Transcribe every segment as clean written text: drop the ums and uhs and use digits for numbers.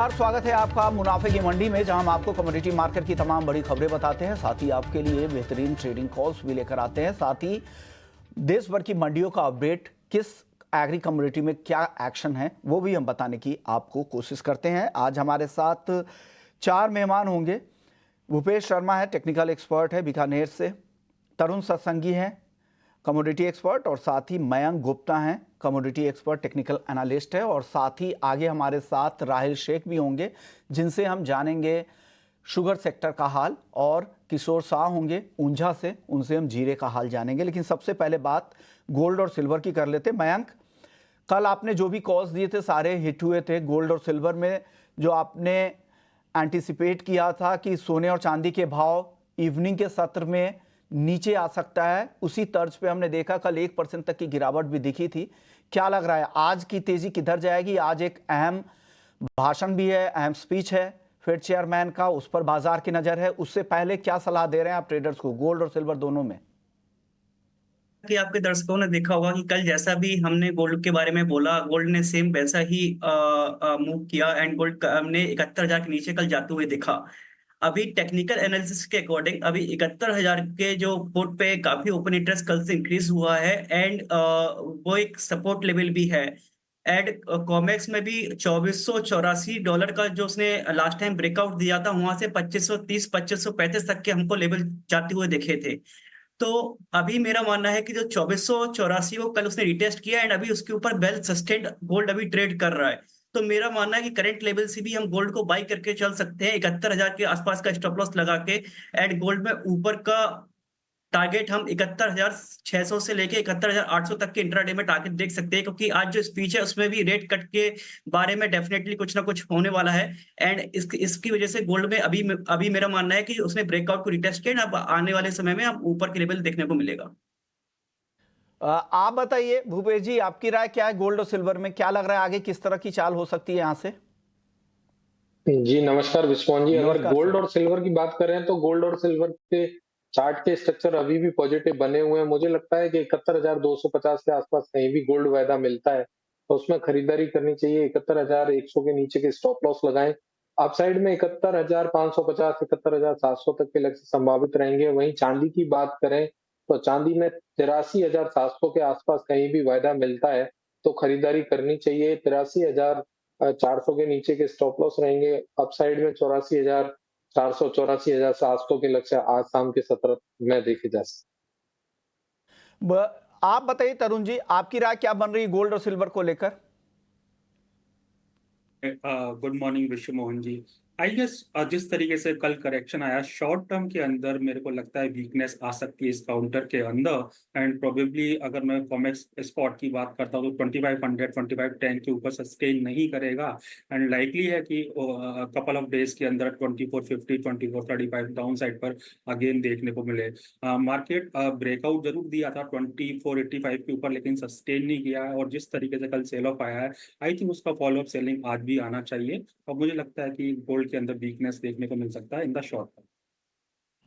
स्वागत है आपका मुनाफे की मंडी में, जहां हम आपको कमोडिटी मार्केट की तमाम बड़ी खबरें बताते हैं, साथ ही आपके लिए बेहतरीन ट्रेडिंग कॉल्स भी लेकर आते हैं। साथ ही देश भर की मंडियों का अपडेट, किस एग्री कमोडिटी में क्या एक्शन है, वो भी हम बताने की आपको कोशिश करते हैं। आज हमारे साथ 4 मेहमान होंगे। भूपेश शर्मा है, टेक्निकल एक्सपर्ट है बीकानेर से। तरुण सत्संगी हैं, कमोडिटी एक्सपर्ट। और साथ ही मयंक गुप्ता हैं, कमोडिटी एक्सपर्ट टेक्निकल एनालिस्ट है। और साथ ही आगे हमारे साथ राहिल शेख भी होंगे, जिनसे हम जानेंगे शुगर सेक्टर का हाल। और किशोर शाह होंगे ऊंझा से, उनसे हम जीरे का हाल जानेंगे। लेकिन सबसे पहले बात गोल्ड और सिल्वर की कर लेते। मयंक, कल आपने जो भी कॉल्स दिए थे सारे हिट हुए थे। गोल्ड और सिल्वर में जो आपने एंटिसिपेट किया था कि सोने और चांदी के भाव इवनिंग के सत्र में नीचे आ सकता है, उसी तर्ज पे हमने देखा कल 1% तक की गिरावट भी दिखी थी। क्या लग रहा है आज की तेजी किधर जाएगी? आज एक अहम भाषण भी है, अहम स्पीच है फेड चेयरमैन का, उस पर बाजार की नजर है। उससे पहले क्या सलाह दे रहे हैं आप ट्रेडर्स को, गोल्ड और सिल्वर दोनों में? कि आपके दर्शकों ने देखा होगा कि कल जैसा भी हमने गोल्ड के बारे में बोला, गोल्ड ने सेम वैसा ही मूव किया एंड गोल्ड हमने 71,000 के नीचे कल जाते हुए देखा। अभी टेक्निकल एनालिसिस के अकॉर्डिंग अभी 71,000 के जो पोर्ट पे काफी ओपन इंटरेस्ट कल से इंक्रीज हुआ है एंड वो एक सपोर्ट लेवल भी है। एंड कॉमेक्स में भी $2484 का जो उसने लास्ट टाइम ब्रेकआउट दिया था, वहां से 2530 2535 तक के हमको लेवल जाते हुए दिखे थे। तो अभी मेरा मानना है कि जो 2484 को कल उसने रिटेस्ट किया एंड अभी उसके ऊपर वेल सस्टेन्ड गोल्ड अभी ट्रेड कर रहा है। तो मेरा मानना है कि करंट लेवल से भी हम गोल्ड को बाई करके चल सकते हैं 71,000 के आसपास का स्टॉप लॉस लगा के। एंड गोल्ड में ऊपर का टारगेट हम 71,600 से लेके 71,800 तक के इंट्राडे में टारगेट देख सकते हैं, क्योंकि आज जो स्पीच है उसमें भी रेट कट के बारे में डेफिनेटली कुछ ना कुछ होने वाला है। एंड इसकी वजह से गोल्ड में अभी अभी मेरा मानना है कि उसने ब्रेकआउट को रिटेस्ट किया, अब आने वाले समय में हम ऊपर के लेवल देखने को मिलेगा। आप बताइए भूपेश जी, आपकी राय क्या है गोल्ड और सिल्वर में? क्या लग रहा है आगे किस तरह की चाल हो सकती है यहाँ से? जी नमस्कार विस्वान जी। अगर नमस्कार गोल्ड सर। और सिल्वर की बात करें तो गोल्ड और सिल्वर के चार्ट के स्ट्रक्चर अभी भी पॉजिटिव बने हुए हैं। मुझे लगता है कि 71,250 के आसपास कहीं भी गोल्ड वायदा मिलता है तो उसमें खरीदारी करनी चाहिए। 71,100 के नीचे के स्टॉप लॉस लगाएं। अप साइड में 71,550 71,700 तक के लक्ष्य संभावित रहेंगे। वहीं चांदी की बात करें तो चांदी में 83,700 के आसपास कहीं भी वायदा मिलता है तो खरीदारी करनी चाहिए। 83,400 के नीचे के स्टॉप लॉस रहेंगे। अपसाइड में 84,400 84,700 के लक्ष्य आज शाम के सत्र में देखे जा सकते आप बताइए तरुण जी, आपकी राय क्या बन रही है गोल्ड और सिल्वर को लेकर? गुड मॉर्निंग विश्व मोहन जी। आई गेस जिस तरीके से कल करेक्शन आया शॉर्ट टर्म के अंदर, मेरे को लगता है वीकनेस आ सकती है इस काउंटर के अंदर। एंड प्रोबेबली अगर मैं कॉमेक्स स्पॉट की बात करता हूँ तो 2500 2510 के ऊपर सस्टेन नहीं करेगा। एंड लाइकली है कि कपल ऑफ डेज के अंदर 2450 2435 डाउन साइड पर अगेन देखने को मिले। मार्केट ब्रेकआउट जरूर दिया था 2485 के ऊपर, लेकिन सस्टेन नहीं किया है। और जिस तरीके से कल सेल ऑफ आया है, आई थिंक उसका फॉलोअप सेलिंग आज भी आना चाहिए। और मुझे लगता है कि गोल्ड के अंदर वीकनेस देखने को मिल सकता है इन द शॉर्ट टर्म।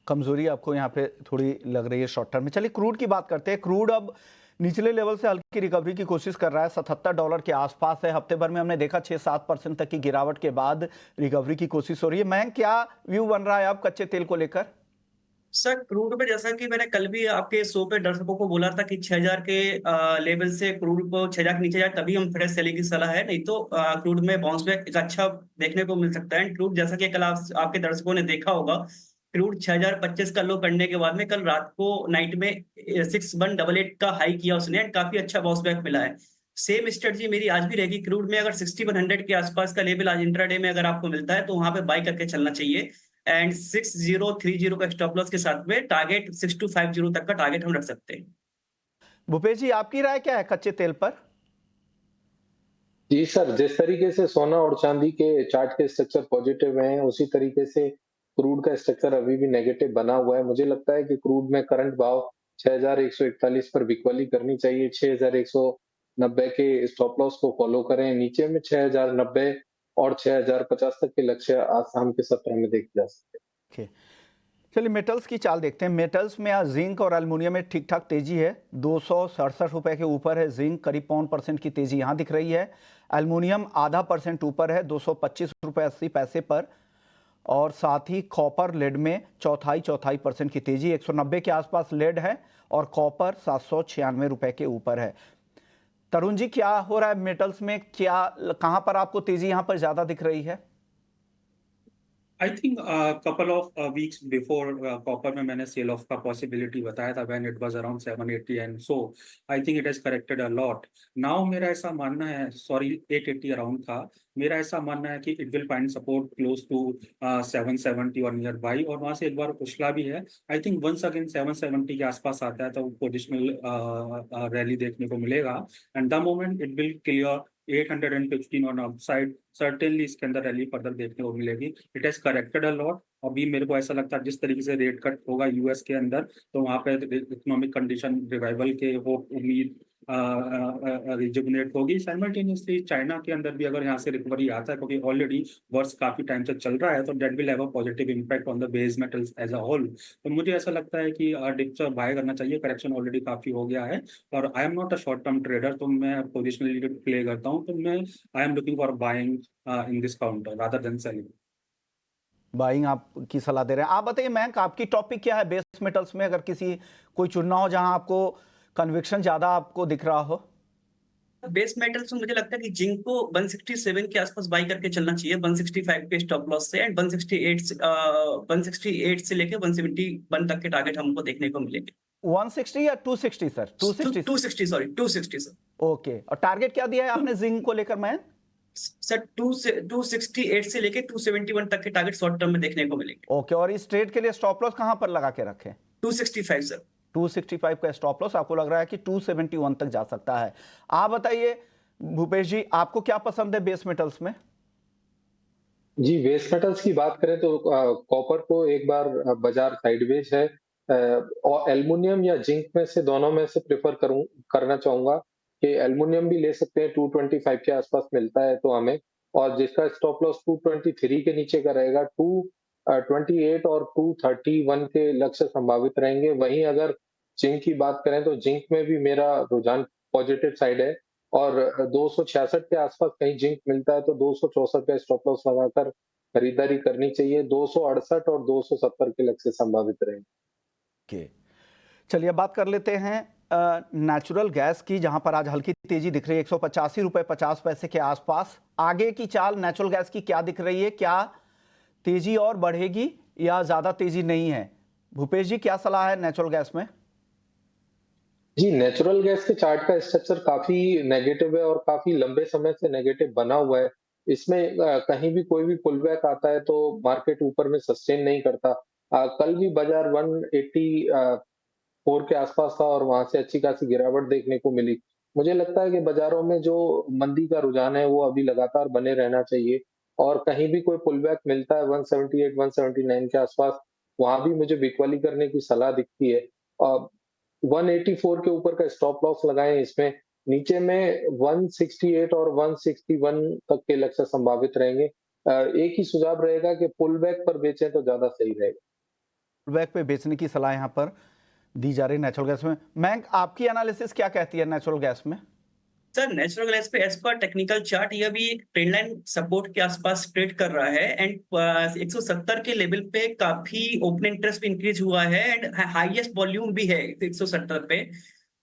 कमजोरी आपको यहाँ पे थोड़ी लग रही है शॉर्ट टर्म में। चलिए क्रूड की बात करते हैं। क्रूड अब निचले लेवल से हल्की रिकवरी की कोशिश कर रहा है, $77 के आसपास है। हफ्ते भर में हमने देखा 6-7% तक की गिरावट के बाद रिकवरी की कोशिश हो रही है। मैं क्या व्यू बन रहा है अब कच्चे तेल को लेकर? सर क्रूड में जैसा कि मैंने कल भी आपके शो पे दर्शकों को बोला था कि 6,000 के लेवल से क्रूड को 6,000 के नीचे जाए तभी हम फ्रेश सेलिंग की सलाह है, नहीं तो क्रूड में बाउंस बैक एक अच्छा देखने को मिल सकता है। क्रूड जैसा कि कल आपके दर्शकों ने देखा होगा, क्रूड 6,025 का लो करने के बाद में कल रात को नाइट में 6188 का हाई किया उसने and काफी अच्छा बाउंस बैक मिला है। सेम स्ट्रेटजी मेरी आज भी रहेगी। क्रूड में अगर 6100 के आसपास का लेवल आज इंट्राडे में अगर आपको मिलता है तो वहां पे बाई करके चलना चाहिए। एंड 6030 का स्टॉप लॉस के साथ में टारगेट 6250 तक का टारगेट हम रख सकते हैं। भूपेश जी, आपकी राय क्या है कच्चे तेल पर? जी सर, जिस तरीके से सोना और चांदी के चार्ट के स्ट्रक्चर पॉजिटिव हैं, उसी तरीके से क्रूड का स्ट्रक्चर अभी भी नेगेटिव बना हुआ है। मुझे लगता है कि क्रूड में करंट भाव 6,141 पर बिकवाली करनी चाहिए। 6,190 के स्टॉप लॉस को फॉलो करें। नीचे में 6,090 और 6,050 तक के लक्ष्य आज शाम के सत्र में देखे जा सकते हैं। ओके। चलिए मेटल्स की चाल देखते हैं। मेटल्स में आज जिंक और एल्युमिनियम में ठीक ठाक तेजी है। 267 रुपए के ऊपर है जिंक, करीब 0.5% की तेजी यहाँ दिख रही है। एल्युमिनियम ½ % ऊपर है 225 रुपए 80 पैसे पर। और साथ ही कॉपर लेड में चौथाई % की तेजी, 190 के आसपास लेड है और कॉपर 796 रुपए के ऊपर है। तरुण जी, क्या हो रहा है मेटल्स में? कहां पर आपको तेजी यहां पर ज्यादा दिख रही है? I think a couple of weeks before copper में मैंने सेल ऑफ का पॉसिबिलिटी बताया था when it was around 780 and so I think it has corrected a lot. Now मेरा ऐसा मानना है, सॉरी 880 अराउंड था, मेरा ऐसा मानना है कि it will find support close to 770 और नियर बाई, और वहां से एक बार उछला भी है। आई थिंक वंस अगेन 770 के आसपास आता है तो पोजिशनल रैली देखने को मिलेगा and the moment it will clear 815 on upside, certainly इसके अंदर रैली फर्दर देखने को मिलेगी। It has corrected a lot. अभी मेरे को ऐसा लगता है जिस तरीके से रेट कट होगा यूएस के अंदर, तो वहाँ पे इकोनॉमिक कंडीशन रिवाइवल के होप उम्मीद रिजुविनेट होगी। साइमल्टेनियसली चाइना के अंदर भी अगर यहाँ से रिकवरी आता है, क्योंकि ऑलरेडी वर्ष काफी टाइम से चल रहा है, तो that will have a positive impact on the base metals as a whole. तो मुझे ऐसा लगता है कि डिप्स बाय करना चाहिए, करेक्शन ऑलरेडी काफी हो गया है। और I am not a short term trader, तो मैं पोजिशनली प्ले करता हूँ, तो मैं I am looking for buying in this counter rather than selling. Buying आपकी सलाह दे रहे हैं। आप बताइए मयंक, आपकी टॉपिक क्या है बेस मेटल्स में, अगर कोई चुनना हो जहां आपको कन्विक्शन ज्यादा आपको दिख रहा हो? बेस मेटल्स में मुझे लगता है कि जिंक को 167 के आसपास बाई करके चलना चाहिए, 165 के स्टॉप लॉस से, एंड 168 से लेके 171 तक के टारगेट हमको देखने को मिलेंगे। 160 या 260 सर? 260 sorry 260 sir. ओके, और टारगेट क्या दिया है आपने जिंक को लेकर मयंक? सर 268 से लेके 271 तक के टारगेट शॉर्ट टर्म में देखने को मिलेंगे। ओके, और इस ट्रेड के लिए स्टॉप लॉस कहां पर लगा के रखें? 265 सर। 265 का स्टॉप लॉस, आपको लग रहा है कि 271 तक जा सकता है। आप बताइए भूपेश जी, आपको क्या पसंद है बेस मेटल्स में? जी, बेस मेटल्स की बात करें तो कॉपर को एक बार बाजार साइडवेज है, और एल्युमिनियम या जिंक में से दोनों में से प्रेफर करना चाहूंगा कि एल्युमिनियम भी ले सकते हैं, 225 के आसपास मिलता है तो हमें, और जिसका स्टॉप लॉस 223 के नीचे का रहेगा। 228 और 231 के लक्ष्य संभावित रहेंगे। वहीं अगर जिंक की बात करें तो जिंक में भी मेरा रुझान पॉजिटिव साइड है, और 266 के आसपास कहीं जिंक मिलता है तो 264 का स्टॉप लॉस लगाकर खरीदारी करनी चाहिए। 268 और 270 के लक्ष्य संभावित रहेंगे। ओके, चलिए अब बात कर लेते हैं नेचुरल गैस की, जहां पर आज हल्की तेजी दिख रही है 185 रुपए 50 पैसे के आसपास। आगे की चाल नेचुरल गैस की क्या दिख रही है? क्या तेजी और बढ़ेगी या ज्यादा तेजी नहीं है? भूपेश जी, क्या सलाह है नेचुरल गैस में? जी, नेचुरल गैस के चार्ट का स्ट्रक्चर काफी नेगेटिव है और काफी लंबे समय से नेगेटिव बना हुआ है। इसमें कहीं भी कोई भी पुल बैक आता है तो मार्केट ऊपर में सस्टेन नहीं करता। कल भी बाजार 184 के आसपास था और वहां से अच्छी खासी गिरावट देखने को मिली। मुझे लगता है कि बाजारों में जो मंदी का रुझान है वो अभी लगातार बने रहना चाहिए, और कहीं भी कोई पुल बैक मिलता है 178 179 के आसपास, वहां भी मुझे बिकवाली करने की सलाह दिखती है। 184 के ऊपर का स्टॉप लॉस लगाएं इसमें। नीचे में 168 और 161 तक के लक्ष्य संभावित रहेंगे। एक ही सुझाव रहेगा कि पुल बैक पर बेचें तो ज्यादा सही रहेगा। पुल बैक पे बेचने की सलाह यहां पर दी जा रही है नेचुरल गैस में। मयंक, आपकी एनालिसिस क्या कहती है नेचुरल गैस में? सर नेचुरल गैस पे एज पर टेक्निकल चार्ट यह भी एक ट्रेंड लाइन सपोर्ट के आसपास ट्रेड कर रहा है, एंड 170 के लेवल पे काफी ओपन इंटरेस्ट इंक्रीज हुआ है, एंड हाईएस्ट वॉल्यूम भी है 170 पे।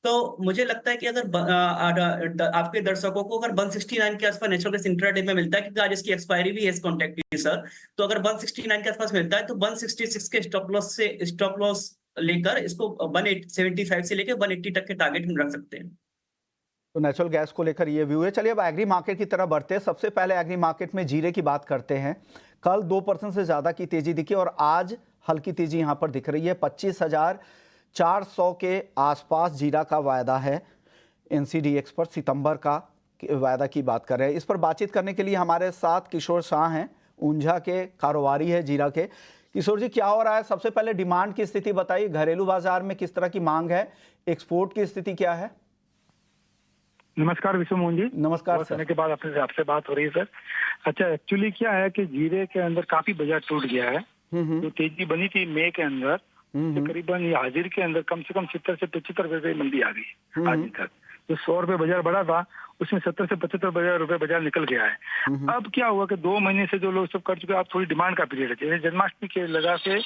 तो मुझे लगता है कि अगर आपके दर्शकों को अगर 169 के आसपास नेचुरल गैस इंट्राडे में मिलता है, क्योंकि आज इसकी एक्सपायरी भी है इस कॉन्ट्रैक्ट की सर, तो अगर 169 के आसपास मिलता है तो 166 के स्टॉप लॉस लेकर इसको 175 से लेकर 180 तक के टारगेट हम रख सकते हैं। तो नेचुरल गैस को लेकर ये व्यू है। चलिए अब एग्री मार्केट की तरफ बढ़ते हैं। सबसे पहले एग्री मार्केट में जीरे की बात करते हैं। कल 2% से ज्यादा की तेजी दिखी और आज हल्की तेजी यहां पर दिख रही है। 25,400 के आसपास जीरा का वायदा है NCDX पर। सितंबर का वायदा की बात कर रहे हैं। इस पर बातचीत करने के लिए हमारे साथ किशोर शाह हैं, ऊंझा के कारोबारी है जीरा के। किशोर जी, क्या हो रहा है? सबसे पहले डिमांड की स्थिति बताइए, घरेलू बाजार में किस तरह की मांग है, एक्सपोर्ट की स्थिति क्या है? नमस्कार विश्व मोहन जी। नमस्कार बहुत सर। समय के बाद आपसे बात हो रही है सर। अच्छा, एक्चुअली क्या है कि जीरे के अंदर काफी बाजार टूट गया है जो तेजी बनी थी मई के अंदर, हम्म, तकरीबन ये हाजिर के अंदर कम से कम 70 से 75 रुपए मंदी आ गई आज हम्म, तक। जो 100 रुपए बाजार बढ़ा था उसमें 70 से 75 रुपए बाजार निकल गया है। हम्म, अब क्या हुआ कि 2 महीने से जो लोग सब कर चुके हैं, अब थोड़ी डिमांड का पीरियड है। जैसे जन्माष्टमी के लगा से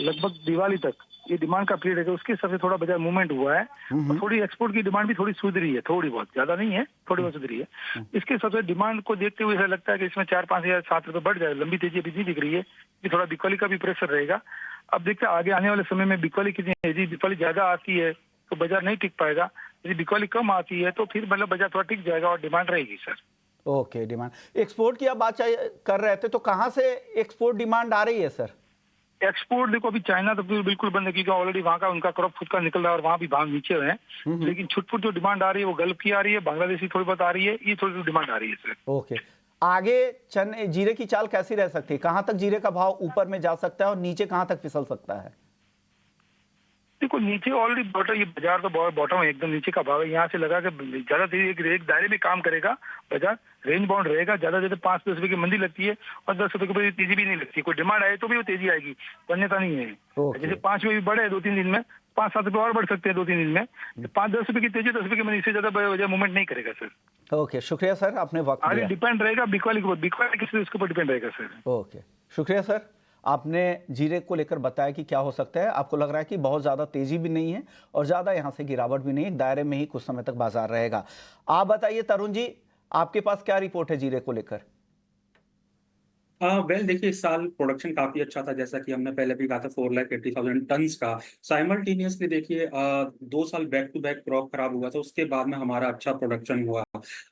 लगभग दिवाली तक ये डिमांड का पीरियड है, उसके हिसाब से थोड़ा बाजार मूवमेंट हुआ है। और थोड़ी एक्सपोर्ट की डिमांड भी थोड़ी सुधरी है, थोड़ी बहुत, ज्यादा नहीं है, थोड़ी बहुत सुधरी है। इसके हिसाब से डिमांड को देखते हुए ऐसा लगता है कि इसमें 4-5 या 7 रुपए बढ़ जाए। लंबी तेजी अभी नहीं दिख रही है कि थोड़ा बिकवाली का भी प्रेशर रहेगा। अब देखते हैं आगे आने वाले समय में बिकवाली कितनी है। यदि बिकवाली ज्यादा आती है तो बाजार नहीं टिक पाएगा, यदि बिकवाली कम आती है तो फिर मतलब बाजार थोड़ा टिक जाएगा और डिमांड रहेगी सर। ओके। डिमांड एक्सपोर्ट की आप बात कर रहे थे, तो कहाँ से एक्सपोर्ट डिमांड आ रही है सर? एक्सपोर्ट देखो, अभी चाइना तो बिल्कुल बंद है क्योंकि ऑलरेडी वहाँ का उनका क्रॉप खुद का निकल रहा है और वहाँ भी भाव नीचे है। लेकिन छुटपुट जो डिमांड आ रही है वो गल्फ की आ रही है, बांग्लादेश की थोड़ी बहुत आ रही है, ये थोड़ी सी डिमांड आ रही है सर। ओके। आगे चने जीरे की चाल कैसी रह सकती है? कहाँ तक जीरे का भाव ऊपर में जा सकता है और नीचे कहाँ तक फिसल सकता है? देखो नीचे ऑलरेडी बॉटम, ये बाजार तो बहुत बॉटम है, एकदम नीचे का भाव है। यहाँ से लगा के ज्यादा तेजी एक दायरे में काम करेगा बाजार, रेंज बाउंड रहेगा। ज्यादा 5-10 रुपए की मंदी लगती है और 10 रुपए की तेजी भी नहीं लगती। कोई डिमांड आए तो भी वो तेजी आएगी, अन्यथा नहीं है। ओके। जैसे 5 रुपए भी बढ़े 2-3 दिन में, 5-7 रुपए और बढ़ सकते हैं 2-3 दिन में। 5-10 रुपए की तेजी, 10 रुपए की मंदी, इससे ज्यादा बाजार मूवमेंट नहीं करेगा सर। ओके, शुक्रिया सर, आपने वक्त आगे दिया। डिपेंड रहेगा बिकवाली के ऊपर, बिकवाली किस उसके ऊपर डिपेंड रहेगा सर। ओके, शुक्रिया सर। आपने जीरे को लेकर बताया कि क्या हो सकता है। आपको लग रहा है कि बहुत ज़्यादा तेज़ी भी नहीं है और ज़्यादा यहाँ से गिरावट भी नहीं है, दायरे में ही कुछ समय तक बाजार रहेगा। आप बताइए तरुण जी, आपके पास क्या रिपोर्ट है जीरे को लेकर? वेल देखिए, इस साल प्रोडक्शन काफी अच्छा था, जैसा कि हमने पहले भी कहा था 4,80,000 टन्स का। साइमल्टेनियसली देखिए 2 साल बैक टू बैक क्रॉप खराब हुआ था, उसके बाद में हमारा अच्छा प्रोडक्शन हुआ।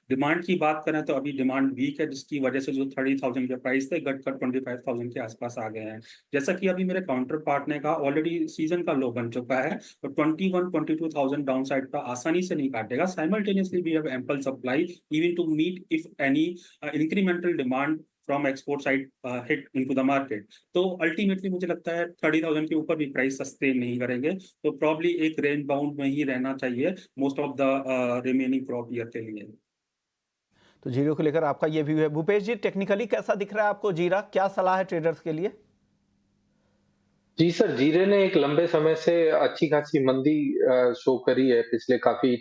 डिमांड की बात करें तो अभी डिमांड वीक है, जिसकी वजह से जो 30,000 के प्राइस थे घटकर 25,000 के आसपास आ गए हैं। जैसा कि अभी मेरे काउंटर पार्ट ने कहा, ऑलरेडी सीजन का लो बन चुका है और 21-22,000 डाउन साइड का आसानी से नहीं काटेगा। Simultaneously we have ample supply even to meet if any incremental demand from export side hit into the market. तो अल्टीमेटली मुझे लगता है 30,000 के ऊपर भी प्राइस सस्टेन नहीं करेंगे, तो प्रॉब्ली एक रेंज बाउंड में ही रहना चाहिए most of the remaining crop year के लिए। तो जीरे को लेकर आपका ये व्यू है। भूपेश जी, टेक्निकली कैसा दिख रहा है आपको जीरा? क्या सलाह है ट्रेडर्स के लिए? जी सर, जीरे ने एक लंबे समय से अच्छी खासी मंदी शो करी है पिछले काफी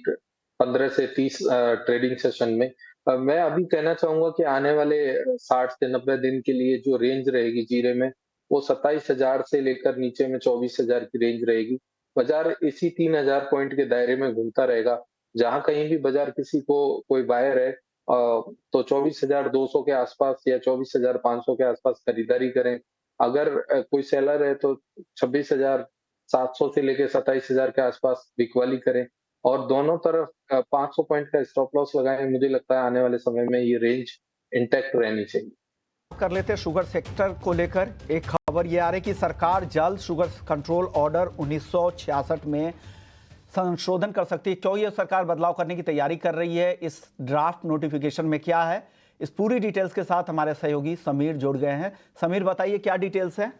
15 से 30 ट्रेडिंग सेशन में। मैं अभी कहना चाहूंगा कि आने वाले 60 से 90 दिन के लिए जो रेंज रहेगी जीरे में, वो 27,000 से लेकर नीचे में 24,000 की रेंज रहेगी। बाजार इसी 3,000 पॉइंट के दायरे में घूमता रहेगा। जहां कहीं भी बाजार किसी को कोई बायर है तो 24,200 के आसपास या 24,500 के आसपास खरीदारी करें। अगर कोई सेलर है तो 26,700 से लेके 27,000 के आसपास बिकवाली करें और दोनों तरफ 500 पॉइंट का स्टॉप लॉस लगाएं। मुझे लगता है आने वाले समय में ये रेंज इंटैक्ट रहनी चाहिए। कर लेते हैं शुगर सेक्टर को लेकर। एक खबर ये आ रही है कि सरकार जल्द शुगर कंट्रोल ऑर्डर 1966 में संशोधन कर सकती है। क्यों ये सरकार बदलाव करने की तैयारी कर रही है? इस ड्राफ्ट नोटिफिकेशन में क्या है? इस पूरी डिटेल्स के साथ हमारे सहयोगी समीर जुड़ गए हैं। समीर, बताइए क्या डिटेल्स है?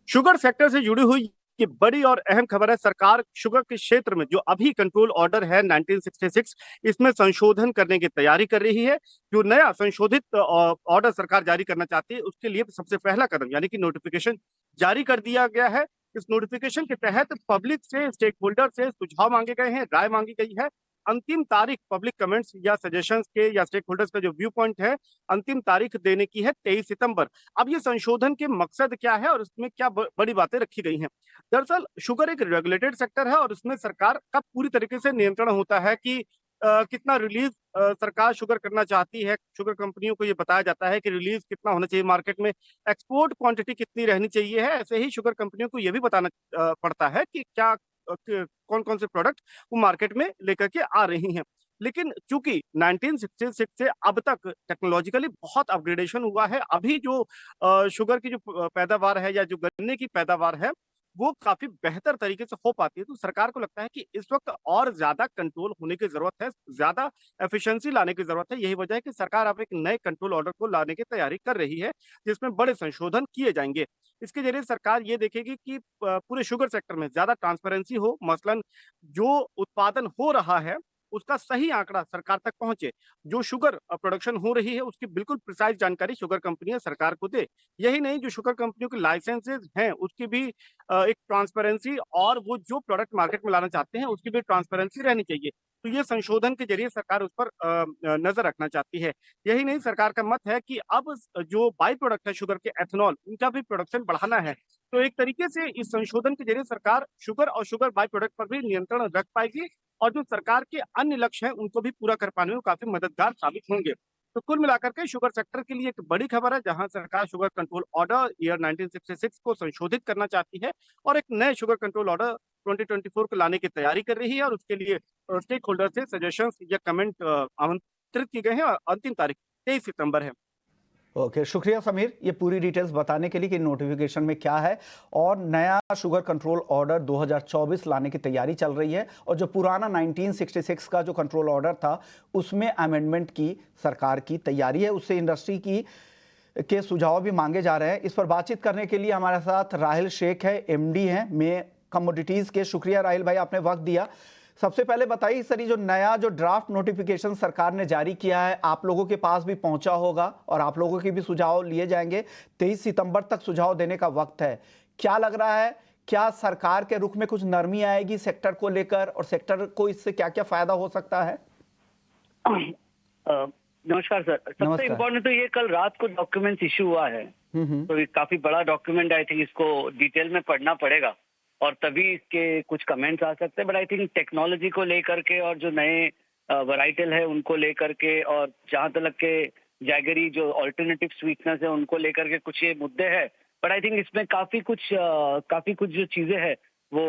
शुगर सेक्टर से जुड़ी हुई ये बड़ी और अहम खबर है। सरकार शुगर के क्षेत्र में जो अभी कंट्रोल ऑर्डर है 1966, इसमें संशोधन करने की तैयारी कर रही है। जो नया संशोधित ऑर्डर सरकार जारी करना चाहती है, उसके लिए सबसे पहला कदम यानी कि नोटिफिकेशन जारी कर दिया गया है। इस नोटिफिकेशन के तहत पब्लिक से, स्टेक होल्डर से सुझाव मांगे गए हैं, राय मांगी गई है। अंतिम तारीख पब्लिक कमेंट्स या सजेशंस के या स्टेक होल्डर्स का जो व्यू पॉइंट है, अंतिम तारीख देने की है 23 सितंबर। अब ये संशोधन के मकसद क्या है और इसमें क्या बड़ी बातें रखी गई हैं? दरअसल शुगर एक रेगुलेटेड सेक्टर है और इसमें सरकार का पूरी तरीके से नियंत्रण होता है कि कितना रिलीज सरकार शुगर करना चाहती है। शुगर कंपनियों को ये बताया जाता है कि रिलीज कितना होना चाहिए मार्केट में, एक्सपोर्ट क्वांटिटी कितनी रहनी चाहिए है। ऐसे ही शुगर कंपनियों को ये भी बताना पड़ता है कि क्या कौन कौन से प्रोडक्ट वो मार्केट में लेकर के आ रही हैं। लेकिन चूंकि 1966 से अब तक टेक्नोलॉजिकली बहुत अपग्रेडेशन हुआ है, अभी जो शुगर की जो पैदावार है या जो गन्ने की पैदावार है, वो काफी बेहतर तरीके से हो पाती है। तो सरकार को लगता है कि इस वक्त और ज्यादा कंट्रोल होने की जरूरत है, ज्यादा एफिशिएंसी लाने की जरूरत है। यही वजह है कि सरकार अब एक नए कंट्रोल ऑर्डर को लाने की तैयारी कर रही है, जिसमें बड़े संशोधन किए जाएंगे। इसके जरिए सरकार ये देखेगी कि पूरे शुगर सेक्टर में ज्यादा ट्रांसपेरेंसी हो। मसलन जो उत्पादन हो रहा है उसका सही आंकड़ा सरकार तक पहुंचे। जो शुगर प्रोडक्शन हो रही है उसकी बिल्कुल प्रिसाइज जानकारी शुगर कंपनियां सरकार को दे। यही नहीं, जो शुगर कंपनियों के लाइसेंसेज हैं उसकी भी एक ट्रांसपेरेंसी, और वो जो प्रोडक्ट मार्केट में लाना चाहते हैं उसकी भी ट्रांसपेरेंसी रहनी चाहिए। तो ये संशोधन के जरिए सरकार उस पर नजर रखना चाहती है। यही नहीं, सरकार का मत है कि अब जो बाई प्रोडक्ट है शुगर के, एथेनॉल, इनका भी प्रोडक्शन बढ़ाना है। तो एक तरीके से इस संशोधन के जरिए सरकार शुगर और शुगर बाई प्रोडक्ट पर भी नियंत्रण रख पाएगी, और जो सरकार के अन्य लक्ष्य हैं उनको भी पूरा कर पाने में काफी मददगार साबित होंगे। तो कुल मिलाकर के शुगर सेक्टर के लिए एक बड़ी खबर है, जहां सरकार शुगर कंट्रोल ऑर्डर ईयर 1966 को संशोधित करना चाहती है और एक नए शुगर कंट्रोल ऑर्डर 2024 को लाने की तैयारी कर रही है, और उसके लिए स्टेक होल्डर से सजेशंस या कमेंट आमंत्रित किए गए हैं, और अंतिम तारीख 23 सितंबर है। ओके, शुक्रिया समीर, ये पूरी डिटेल्स बताने के लिए कि नोटिफिकेशन में क्या है। और नया शुगर कंट्रोल ऑर्डर 2024 लाने की तैयारी चल रही है, और जो पुराना 1966 का जो कंट्रोल ऑर्डर था उसमें अमेंडमेंट की सरकार की तैयारी है। उससे इंडस्ट्री के सुझाव भी मांगे जा रहे हैं। इस पर बातचीत करने के लिए हमारे साथ राहिल शेख है, एमडी हैं में कमोडिटीज़ के। शुक्रिया राहिल भाई, आपने वक्त दिया। सबसे पहले बताइए सर, ये जो नया जो ड्राफ्ट नोटिफिकेशन सरकार ने जारी किया है, आप लोगों के पास भी पहुंचा होगा और आप लोगों के भी सुझाव लिए जाएंगे। 23 सितंबर तक सुझाव देने का वक्त है। क्या लग रहा है, क्या सरकार के रुख में कुछ नरमी आएगी सेक्टर को लेकर, और सेक्टर को इससे क्या क्या फायदा हो सकता है? नमस्कार सर। सबसे इम्पोर्टेंट तो ये, कल रात को डॉक्यूमेंट्स इशू हुआ है, तो ये काफी बड़ा डॉक्यूमेंट, आई थिंक इसको डिटेल में पढ़ना पड़ेगा और तभी इसके कुछ कमेंट्स आ सकते हैं। बट आई थिंक टेक्नोलॉजी को लेकर के और जो नए वैराइटल है उनको लेकर के, और जहां तक के जैगरी जो ऑल्टरनेटिव स्वीटनेस है उनको लेकर के कुछ ये मुद्दे हैं। बट आई थिंक इसमें काफी कुछ जो चीजें हैं वो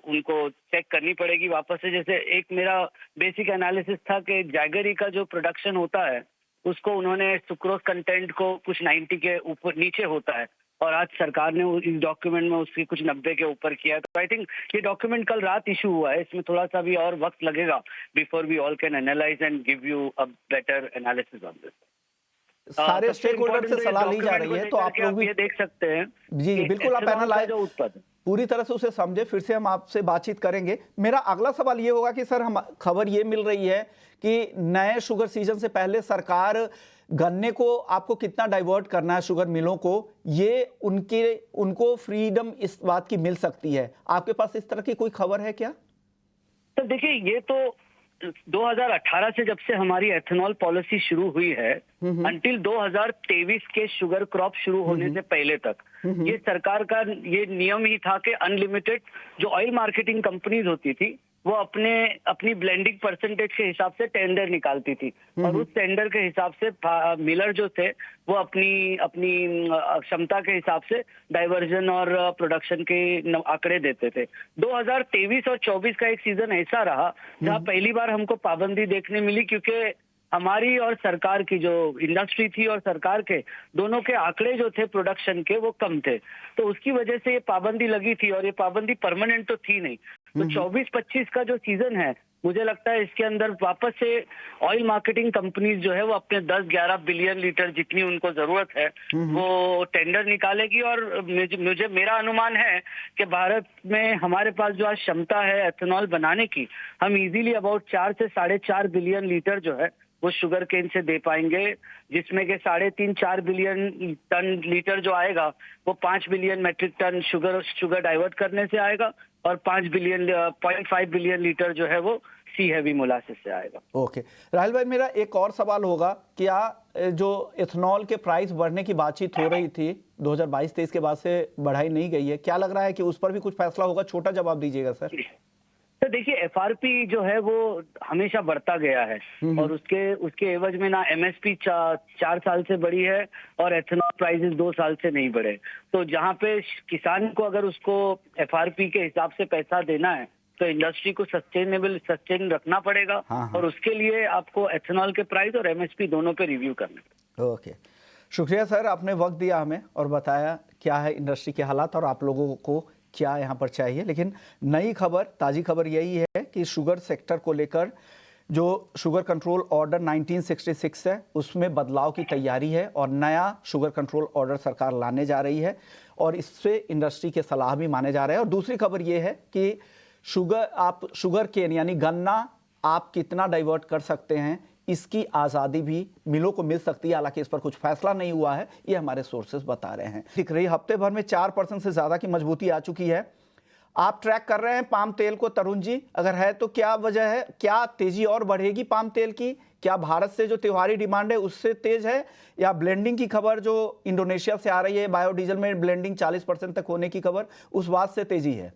उनको चेक करनी पड़ेगी वापस से। जैसे एक मेरा बेसिक एनालिसिस था कि जैगरी का जो प्रोडक्शन होता है उसको उन्होंने सुक्रोज कंटेंट को कुछ 90 के ऊपर नीचे होता है, और आज सरकार ने इस डॉक्यूमेंट में उसकी कुछ 90 के ऊपर किया है। तो आई थिंक ये डॉक्यूमेंट कल रात इशू हुआ है, इसमें थोड़ा सा भी और वक्त लगेगा before we all can analyse and give you a better analysis on this. सारे स्टेक होल्डर से सलाह ली जा रही है, तो आप लोग भी ये देख सकते हैं। जी बिल्कुल, आप एनालाइज जो उत्पादन पूरी तरह से उसे समझे, फिर से हम आपसे बातचीत करेंगे। मेरा अगला सवाल ये होगा कि सर, हम खबर ये मिल रही है कि नए शुगर सीजन से पहले सरकार गन्ने को आपको कितना डाइवर्ट करना है शुगर मिलों को, ये उनको फ्रीडम इस बात की मिल सकती है। आपके पास इस तरह की कोई खबर है क्या? तो देखिए, ये तो 2018 से जब से हमारी एथेनॉल पॉलिसी शुरू हुई है अंटिल 2023 के शुगर क्रॉप शुरू होने से पहले तक ये सरकार का ये नियम ही था कि अनलिमिटेड जो ऑयल मार्केटिंग कंपनीज होती थी वो अपनी ब्लेंडिंग परसेंटेज के हिसाब से टेंडर निकालती थी, और उस टेंडर के हिसाब से मिलर जो थे वो अपनी क्षमता के हिसाब से डाइवर्जन और प्रोडक्शन के आंकड़े देते थे। 2023 और 24 का एक सीजन ऐसा रहा जहां पहली बार हमको पाबंदी देखने मिली, क्योंकि हमारी और सरकार की जो इंडस्ट्री थी और सरकार के दोनों के आंकड़े जो थे प्रोडक्शन के वो कम थे, तो उसकी वजह से ये पाबंदी लगी थी, और ये पाबंदी परमानेंट तो थी नहीं। तो 24-25 का जो सीजन है, मुझे लगता है इसके अंदर वापस से ऑयल मार्केटिंग कंपनीज जो है वो अपने 10-11 बिलियन लीटर जितनी उनको जरूरत है वो टेंडर निकालेगी। और मेरा अनुमान है कि भारत में हमारे पास जो आज क्षमता है एथेनॉल बनाने की, हम इजीली अबाउट 4 से 4.5 बिलियन लीटर जो है वो शुगर केन से दे पाएंगे, जिसमें के 3.5-4 बिलियन टन लीटर जो आएगा वो 5 billion metric tonne sugar divert करने से आएगा, और 0.5 बिलियन लीटर जो है वो सी हैवी मोलासिस से आएगा। ओके राहुल भाई, मेरा एक और सवाल होगा, क्या जो इथेनॉल के प्राइस बढ़ने की बातचीत हो रही थी 2022-23 के बाद से बढ़ाई नहीं गई है, क्या लग रहा है कि उस पर भी कुछ फैसला होगा? छोटा जवाब दीजिएगा सर। तो देखिए, एफआरपी जो है वो हमेशा बढ़ता गया है, और उसके एवज में ना एमएसपी 4 साल से बढ़ी है और एथेनॉल प्राइसेस 2 साल से नहीं बढ़े। तो जहाँ पे किसान को अगर उसको एफआरपी के हिसाब से पैसा देना है तो इंडस्ट्री को सस्टेन रखना पड़ेगा। और उसके लिए आपको एथेनॉल के प्राइस और एमएसपी दोनों पे रिव्यू करना। ओके, शुक्रिया सर, आपने वक्त दिया हमें और बताया क्या है इंडस्ट्री के हालात और आप लोगों को क्या यहाँ पर चाहिए। लेकिन नई खबर, ताज़ी खबर यही है कि शुगर सेक्टर को लेकर जो शुगर कंट्रोल ऑर्डर 1966 है उसमें बदलाव की तैयारी है, और नया शुगर कंट्रोल ऑर्डर सरकार लाने जा रही है, और इससे इंडस्ट्री के सलाह भी माने जा रहे हैं। और दूसरी खबर ये है कि शुगर केन यानी गन्ना आप कितना डाइवर्ट कर सकते हैं, इसकी आज़ादी भी मिलों को मिल सकती है। हालांकि इस पर कुछ फैसला नहीं हुआ है, ये हमारे सोर्सेज बता रहे हैं। दिख रही हफ्ते भर में 4% से ज़्यादा की मजबूती आ चुकी है। आप ट्रैक कर रहे हैं पाम तेल को तरुण जी, अगर है तो क्या वजह है? क्या तेजी और बढ़ेगी पाम तेल की? क्या भारत से जो त्योहारी डिमांड है उससे तेज है, या ब्लेंडिंग की खबर जो इंडोनेशिया से आ रही है, बायोडीजल में ब्लेंडिंग 40% तक होने की खबर, उस बात से तेजी है?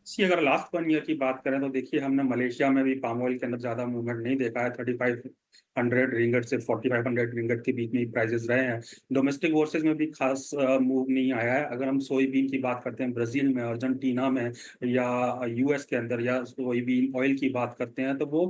अगर लास्ट 1 ईयर की बात करें तो देखिए हमने मलेशिया में भी पाम ऑयल के अंदर ज्यादा मूवमेंट नहीं देखा है। 3500 रिंगट से 4500 रिंगट के बीच में ही प्राइसेस रहे हैं। डोमेस्टिक वर्सेस में भी खास मूव नहीं आया है। अगर हम सोयाबीन की बात करते हैं ब्राजील में, अर्जेंटीना में या यूएस के अंदर, या सोयाबीन ऑयल की बात करते हैं तो वो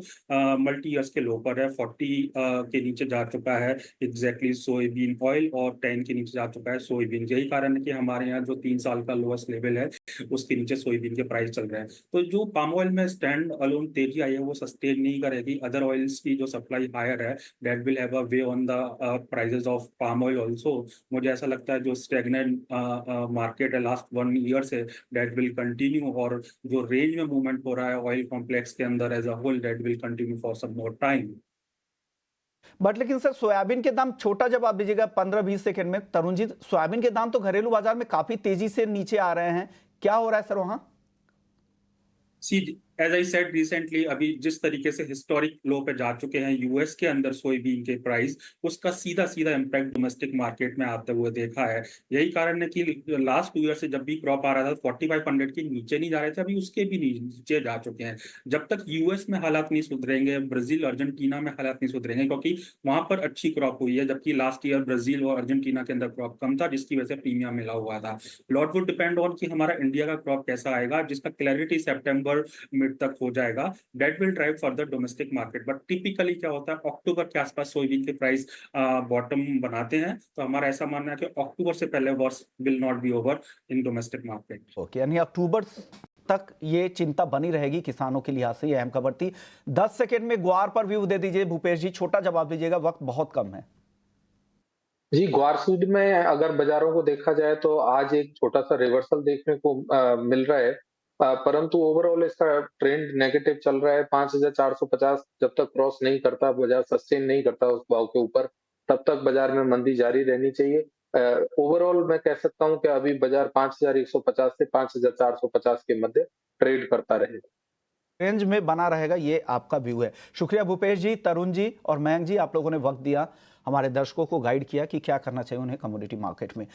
मल्टी ईयर्स के लो पर है। 40 के नीचे जा चुका है एग्जैक्टली सोयाबीन ऑयल, और 10 के नीचे जा चुका है सोयाबीन। यही कारण है कि हमारे यहाँ जो 3 साल का लोएस्ट लेवल है उसके नीचे सोयाबीन के प्राइस चल रहे हैं। तो जो पाम ऑयल में स्टैंड अलोन तेजी आई है वो सस्टेन नहीं करेगी। अदर ऑयल्स की जो सप्लाई हायर है that will have a way on the prices of palm oil also. मुझे ऐसा लगता है जो स्टैग्नेंट मार्केट है last 1 year say that will continue, और जो रेंज में मूवमेंट हो रहा है ऑयल कॉम्प्लेक्स के अंदर as a whole that will continue for some more time. But लेकिन सर सोयाबीन के दाम, छोटा जवाब दीजिएगा 15-20 सेकंड में तरुण जी। सोयाबीन के दाम तो घरेलू बाजार में काफी तेजी से नीचे आ रहे हैं, क्या हो रहा है सर वहां? सी एज आई सेड रिसेंटली, अभी जिस तरीके से हिस्टोरिक लो पे जा चुके हैं यूएस के अंदर सोयाबीन के प्राइस, उसका सीधा सीधा इम्पैक्ट डोमेस्टिक मार्केट में आते हुए देखा है। यही कारण है कि लास्ट 2 ईयर से जब भी क्रॉप आ रहा था 4500 के नीचे नहीं जा रहे थे, अभी उसके भी नीचे जा चुके हैं। जब तक यूएस में हालात नहीं सुधरेंगे, ब्राजील अर्जेंटीना में हालात नहीं सुधरेंगे, क्योंकि वहां पर अच्छी क्रॉप हुई है, जबकि लास्ट ईयर ब्राजील और अर्जेंटीना के अंदर क्रॉप कम था जिसकी वजह से प्रीमियम मिला हुआ था। लॉट वुड डिपेंड ऑन कि हमारा इंडिया का क्रॉप कैसा आएगा, जिसका क्लैरिटी सितंबर मिड तक हो जाएगा। That will drive further domestic market. But typically क्या होता है, अक्टूबर के आसपास सोयाबीन के प्राइस बॉटम बनाते हैं। तो हमारा ऐसा मानना है कि अक्टूबर से पहले worse will not be over in domestic market. Okay, यानी अक्टूबर तक ये चिंता बनी रहेगी किसानों के लिहाज से। ये अहम खबर थी। 10 सेकंड में ग्वार पर व्यू दे दीजिए भूपेश जी, छोटा जवाब दीजिएगा, वक्त बहुत कम है। जी, ग्वार सीड में अगर बाजारों को देखा जाए तो आज एक छोटा सा रिवर्सल देखने को मिल रहा है, परंतु ओवरऑल इसका ट्रेंड नेगेटिव चल रहा है। 5450 जब तक क्रॉस नहीं करता, बाजार सस्टेन नहीं करता उस भाव के ऊपर, तब तक बाजार में मंदी जारी रहनी चाहिए। ओवरऑल मैं कह सकता हूं कि अभी बाजार 5150 से 5450 के मध्य ट्रेड करता रहेगा, रेंज में बना रहेगा, ये आपका व्यू है। शुक्रिया भूपेश जी, तरुण जी और मयंक जी, आप लोगों ने वक्त दिया, हमारे दर्शकों को गाइड किया कि क्या करना चाहिए उन्हें कमोडिटी मार्केट में।